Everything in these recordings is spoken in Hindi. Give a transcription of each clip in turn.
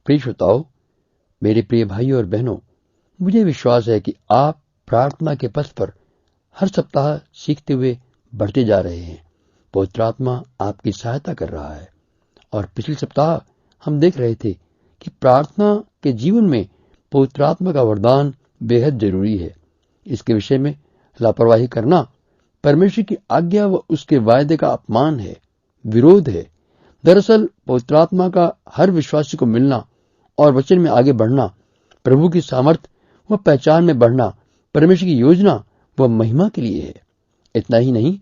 प्रिय श्रोताओ, मेरे प्रिय भाइयों और बहनों, मुझे विश्वास है कि आप प्रार्थना के पथ पर हर सप्ताह सीखते हुए बढ़ते जा रहे हैं। पवित्र आत्मा आपकी सहायता कर रहा है। और पिछले सप्ताह हम देख रहे थे कि प्रार्थना के जीवन में पवित्र आत्मा का वरदान बेहद जरूरी है। इसके विषय में लापरवाही करना परमेश्वर की आज्ञा व उसके वायदे का अपमान है, विरोध है। दरअसल पवित्र आत्मा का हर विश्वासी को मिलना और वचन में आगे बढ़ना, प्रभु की सामर्थ व पहचान में बढ़ना परमेश्वर की योजना व महिमा के लिए है। इतना ही नहीं,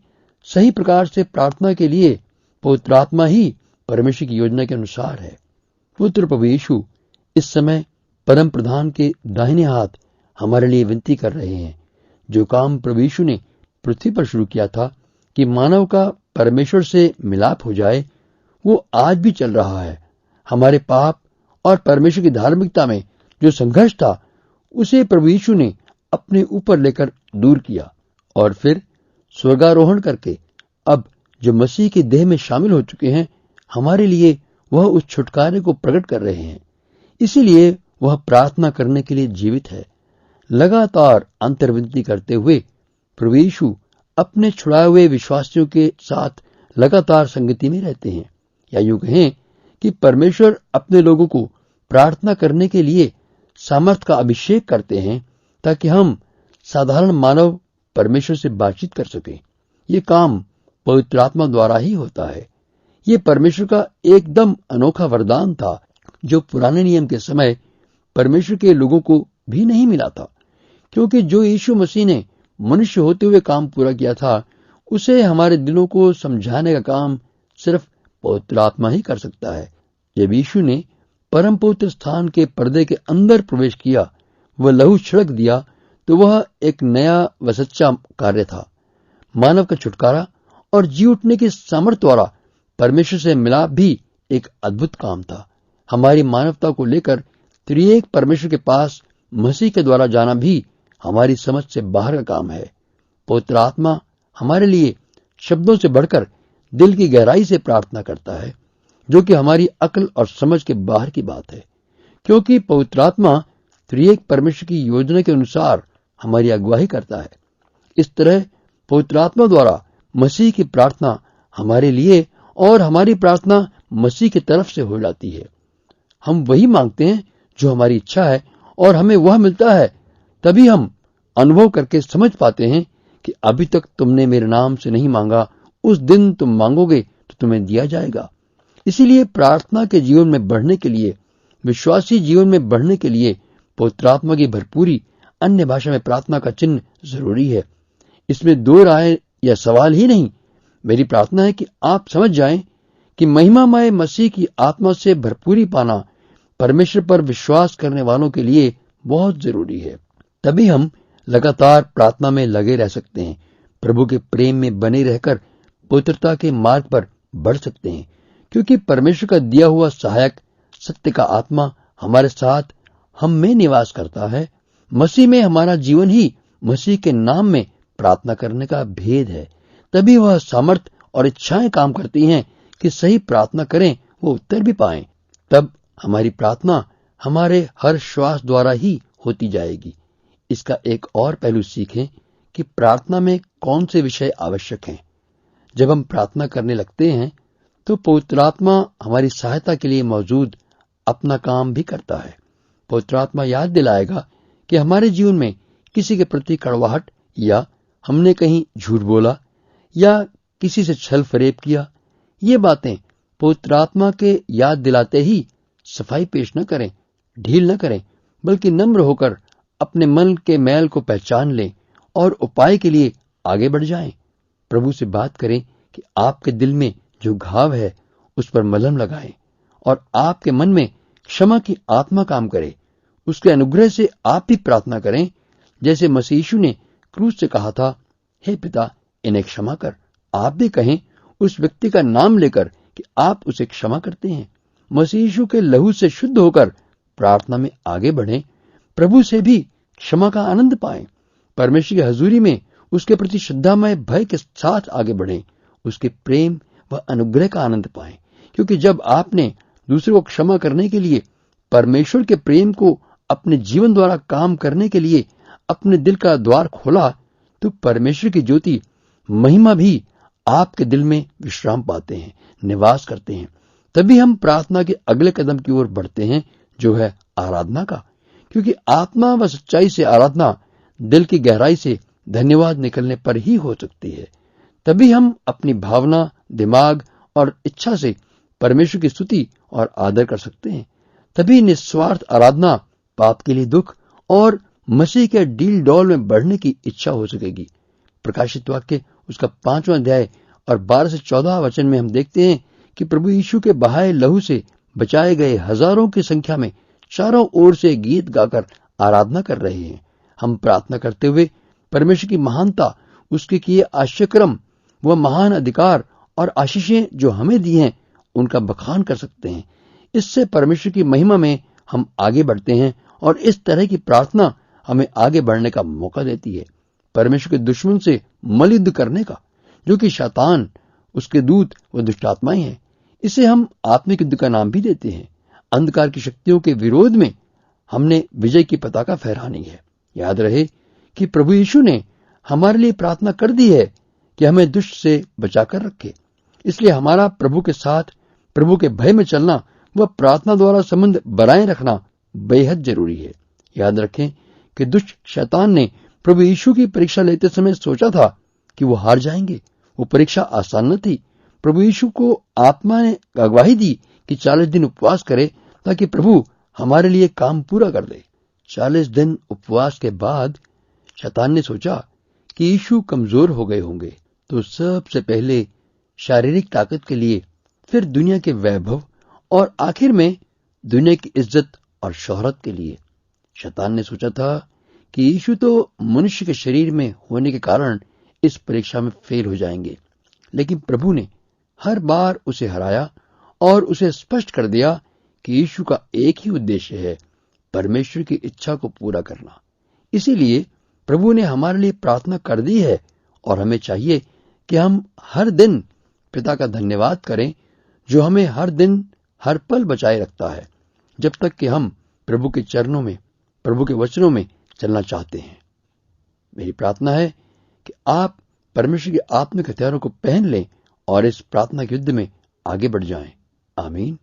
सही प्रकार से प्रार्थना के लिए पवित्र आत्मा ही परमेश्वर की योजना के अनुसार है। पुत्र प्रभु यीशु इस समय परम प्रधान के दाहिने हाथ हमारे लिए विनती कर रहे हैं। जो काम प्रभु यीशु ने पृथ्वी पर शुरू किया था कि मानव का परमेश्वर से मिलाप हो जाए, वो आज भी चल रहा है। हमारे पाप और परमेश्वर की धार्मिकता में जो संघर्ष था, उसे प्रभु यीशु ने अपने ऊपर लेकर दूर किया और फिर स्वर्गारोहण करके अब जो मसीह की देह में शामिल हो चुके हैं, हमारे लिए वह उस छुटकारे को प्रकट कर रहे हैं। इसीलिए वह प्रार्थना करने के लिए जीवित है। लगातार अंतर्विनती करते हुए प्रभु यीशु अपने छुड़ाए हुए विश्वासियों के साथ लगातार संगति में रहते हैं। या यूं कहें कि परमेश्वर अपने लोगों को प्रार्थना करने के लिए सामर्थ का अभिषेक करते हैं, ताकि हम साधारण मानव परमेश्वर से बातचीत कर सकें। ये काम पवित्र आत्मा द्वारा ही होता है। ये परमेश्वर का एकदम अनोखा वरदान था, जो पुराने नियम के समय परमेश्वर के लोगों को भी नहीं मिला था, क्योंकि जो यीशु मसीह ने मनुष्य होते हुए काम पूरा किया था, उसे हमारे दिलों को समझाने का काम सिर्फ पवित्र आत्मा ही कर सकता है। जब यीशु ने परम पवित्र स्थान के पर्दे के अंदर प्रवेश किया, वह लहू छिड़क दिया, तो वह एक नया व सच्चा कार्य था। मानव का छुटकारा और जी उठने की सामर्थ्य द्वारा परमेश्वर से मिलाप भी एक अद्भुत काम था। हमारी मानवता को लेकर त्रिएक परमेश्वर के पास मसीह के द्वारा जाना भी हमारी समझ से बाहर का काम है। पवित्र आत्मा हमारे लिए शब्दों से बढ़कर दिल की गहराई से प्रार्थना करता है, जो कि हमारी अक्ल और समझ के बाहर की बात है, क्योंकि पवित्र आत्मा त्रिएक परमेश्वर की योजना के अनुसार हमारी अगुवाई करता है। इस तरह पवित्र आत्मा द्वारा मसीह की प्रार्थना हमारे लिए और हमारी प्रार्थना मसीह की तरफ से हो जाती है। हम वही मांगते हैं जो हमारी इच्छा है और हमें वह मिलता है। तभी हम अनुभव करके समझ पाते हैं कि अभी तक तुमने मेरे नाम से नहीं मांगा, उस दिन तुम मांगोगे तो तुम्हें दिया जाएगा। इसीलिए प्रार्थना के जीवन में बढ़ने के लिए, विश्वासी जीवन में बढ़ने के लिए पवित्र आत्मा की भरपूरी, अन्य भाषा में प्रार्थना का चिन्ह जरूरी है। इसमें दो राय या सवाल ही नहीं। मेरी प्रार्थना है कि आप समझ जाएं कि महिमामय मसीह की आत्मा से भरपूरी पाना परमेश्वर पर विश्वास करने वालों के लिए बहुत जरूरी है। तभी हम लगातार प्रार्थना में लगे रह सकते हैं, प्रभु के प्रेम में बने रहकर पवित्रता के मार्ग पर बढ़ सकते हैं, क्योंकि परमेश्वर का दिया हुआ सहायक सत्य का आत्मा हमारे साथ हम में निवास करता है। मसीह में हमारा जीवन ही मसीह के नाम में प्रार्थना करने का भेद है। तभी वह सामर्थ और इच्छाएं काम करती हैं कि सही प्रार्थना करें, वो उत्तर भी पाएं। तब हमारी प्रार्थना हमारे हर श्वास द्वारा ही होती जाएगी। इसका एक और पहलू सीखें कि प्रार्थना में कौन से विषय आवश्यक हैं। जब हम प्रार्थना करने लगते हैं तो पवित्र आत्मा हमारी सहायता के लिए मौजूद अपना काम भी करता है। पवित्र आत्मा याद दिलाएगा कि हमारे जीवन में किसी के प्रति कड़वाहट, या हमने कहीं झूठ बोला, या किसी से छल फरेब किया। ये बातें पवित्र आत्मा के याद दिलाते ही सफाई पेश न करें, ढील न करें, बल्कि नम्र होकर अपने मन के मैल को पहचान लें और उपाय के लिए आगे बढ़ जाएं। प्रभु से बात करें कि आपके दिल में जो घाव है उस पर मलहम लगाएं और आपके मन में क्षमा की आत्मा काम करे। उसके अनुग्रह से आप भी प्रार्थना करें, जैसे मसीह यीशु ने क्रूस से कहा था, हे पिता, इन्हें क्षमा कर। आप भी कहें उस व्यक्ति का नाम लेकर कि आप उसे क्षमा करते हैं। मसीह यीशु के लहू से शुद्ध होकर प्रार्थना में आगे बढ़ें। प्रभु से भी क्षमा का आनंद पाएं। परमेश्वर की हजूरी में उसके प्रति श्रद्धामय भय के साथ आगे बढ़ें। उसके प्रेम व अनुग्रह का आनंद पाएं, क्योंकि जब आपने दूसरे को क्षमा करने के लिए परमेश्वर के प्रेम को अपने जीवन द्वारा काम करने के लिए अपने दिल का द्वार खोला, तो परमेश्वर की ज्योति महिमा भी आपके दिल में विश्राम पाते हैं, निवास करते हैं। तभी हम प्रार्थना के अगले कदम की ओर बढ़ते हैं, जो है आराधना का। क्योंकि आत्मा व सच्चाई से आराधना दिल की गहराई से धन्यवाद निकलने पर ही हो सकती है। तभी हम अपनी भावना, दिमाग और इच्छा से परमेश्वर की स्तुति और आदर कर सकते हैं। तभी निस्वार्थ आराधना पाप के लिए दुख और मसीह के डील डॉल में बढ़ने की इच्छा हो सकेगी। प्रकाशित वाक्य उसका 5वां अध्याय और 12 से 14 वचन में हम देखते हैं कि प्रभु यीशु के बहाए लहू से बचाए गए हजारों की संख्या में चारों ओर से गीत गाकर आराधना कर रहे हैं। हम प्रार्थना करते हुए परमेश्वर की महानता, उसके किए आश्चर्यक्रम, वह महान अधिकार और आशीषें जो हमें दी हैं, उनका बखान कर सकते हैं। इससे परमेश्वर की महिमा में हम आगे बढ़ते हैं और इस तरह की प्रार्थना हमें आगे बढ़ने का मौका देती है। परमेश्वर के दुश्मन से मल्लयुद्ध करने का, जो कि शैतान, उसके दूत व दुष्टात्माएं हैं। इसे हम आत्मिक युद्ध का नाम भी देते हैं। अंधकार की शक्तियों के विरोध में हमने विजय की पताका फहरानी है। याद रहे कि प्रभु यीशु ने हमारे लिए प्रार्थना कर दी है कि हमें दुष्ट से बचाकर रखे। इसलिए हमारा प्रभु के साथ, प्रभु के भय में चलना व प्रार्थना द्वारा संबंध बनाए रखना बेहद जरूरी है। याद रखें कि दुष्ट शैतान ने प्रभु यीशु की परीक्षा लेते समय सोचा था कि वो हार जाएंगे। वो परीक्षा आसान न थी। प्रभु यीशु को आत्मा ने अगवाही दी कि 40 दिन उपवास करे, ताकि प्रभु हमारे लिए काम पूरा कर दे। 40 दिन उपवास के बाद शैतान ने सोचा कि यीशु कमजोर हो गए होंगे, तो सबसे पहले शारीरिक ताकत के लिए, फिर दुनिया के वैभव और आखिर में दुनिया की इज्जत और शोहरत के लिए। शैतान ने सोचा था कि यीशु तो मनुष्य के शरीर में होने के कारण इस परीक्षा में फेल हो जाएंगे, लेकिन प्रभु ने हर बार उसे हराया और उसे स्पष्ट कर दिया कि यीशु का एक ही उद्देश्य है, परमेश्वर की इच्छा को पूरा करना। इसीलिए प्रभु ने हमारे लिए प्रार्थना कर दी है और हमें चाहिए कि हम हर दिन पिता का धन्यवाद करें, जो हमें हर दिन हर पल बचाए रखता है, जब तक कि हम प्रभु के चरणों में, प्रभु के वचनों में चलना चाहते हैं। मेरी प्रार्थना है कि आप परमेश्वर के आत्मिक हथियारों को पहन लें और इस प्रार्थना के युद्ध में आगे बढ़ जाएं। आमीन।